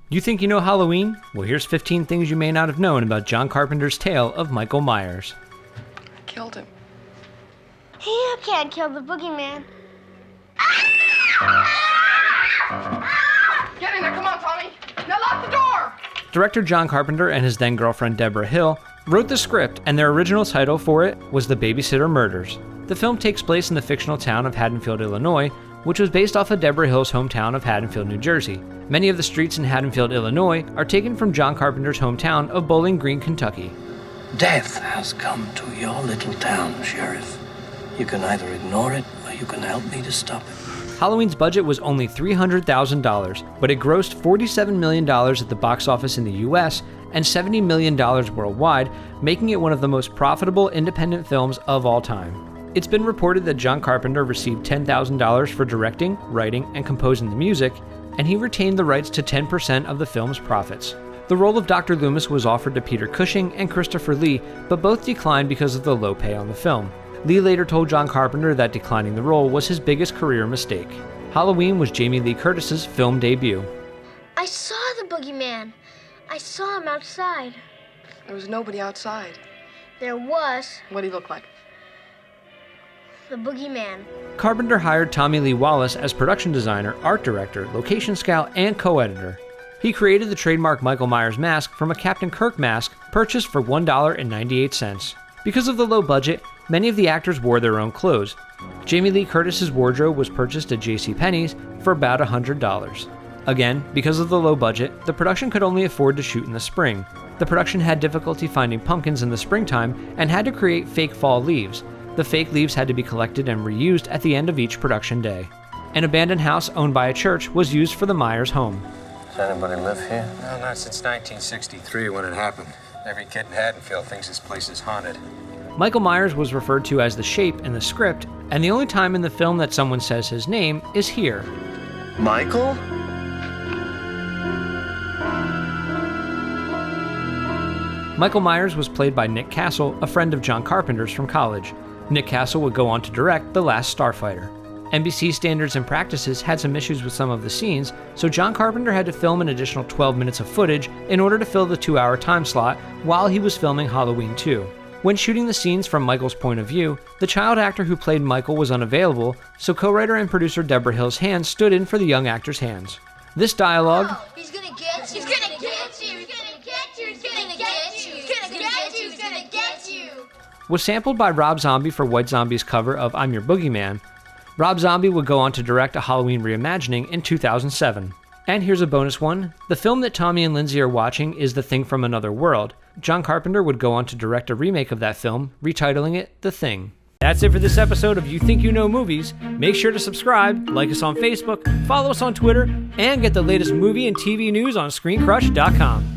You think you know Halloween? Well, here's 15 things you may not have known about John Carpenter's tale of Michael Myers. I killed him. You can't kill the boogeyman. Get in there, come on, Tommy. Now lock the door. Director John Carpenter and his then-girlfriend Deborah Hill wrote the script, and their original title for it was The Babysitter Murders. The film takes place in the fictional town of Haddonfield, Illinois, which was based off of Deborah Hill's hometown of Haddonfield, New Jersey. Many of the streets in Haddonfield, Illinois are taken from John Carpenter's hometown of Bowling Green, Kentucky. Death has come to your little town, Sheriff. You can either ignore it or you can help me to stop it. Halloween's budget was only $300,000, but it grossed $47 million at the box office in the US and $70 million worldwide, making it one of the most profitable independent films of all time. It's been reported that John Carpenter received $10,000 for directing, writing, and composing the music, and he retained the rights to 10% of the film's profits. The role of Dr. Loomis was offered to Peter Cushing and Christopher Lee, but both declined because of the low pay on the film. Lee later told John Carpenter that declining the role was his biggest career mistake. Halloween was Jamie Lee Curtis's film debut. I saw the boogeyman. I saw him outside. There was nobody outside. There was What did he look like? the boogeyman. Carpenter hired Tommy Lee Wallace as production designer, art director, location scout, and co-editor. He created the trademark Michael Myers mask from a Captain Kirk mask purchased for $1.98. Because of the low budget, many of the actors wore their own clothes. Jamie Lee Curtis's wardrobe was purchased at JCPenney's for about $100. Again, because of the low budget, the production could only afford to shoot in the spring. The production had difficulty finding pumpkins in the springtime and had to create fake fall leaves. The fake leaves had to be collected and reused at the end of each production day. An abandoned house owned by a church was used for the Myers home. Does anybody live here? Well, not since 1963 when it happened. Every kid in Haddonfield thinks this place is haunted. Michael Myers was referred to as the Shape in the script, and the only time in the film that someone says his name is here. Michael? Michael Myers was played by Nick Castle, a friend of John Carpenter's from college. Nick Castle would go on to direct The Last Starfighter. NBC standards and practices had some issues with some of the scenes, so John Carpenter had to film an additional 12 minutes of footage in order to fill the 2-hour time slot while he was filming Halloween 2. When shooting the scenes from Michael's point of view, the child actor who played Michael was unavailable, so co-writer and producer Deborah Hill's hands stood in for the young actor's hands. This dialogue, He's gonna get you. He's gonna get you. He's gonna get you. He's gonna get you. He's gonna get you. He's gonna get you. was sampled by Rob Zombie for White Zombie's cover of I'm Your Boogeyman. Rob Zombie would go on to direct a Halloween reimagining in 2007. And here's a bonus one. The film that Tommy and Lindsay are watching is The Thing from Another World. John Carpenter would go on to direct a remake of that film, retitling it The Thing. That's it for this episode of You Think You Know Movies. Make sure to subscribe, like us on Facebook, follow us on Twitter, and get the latest movie and TV news on ScreenCrush.com.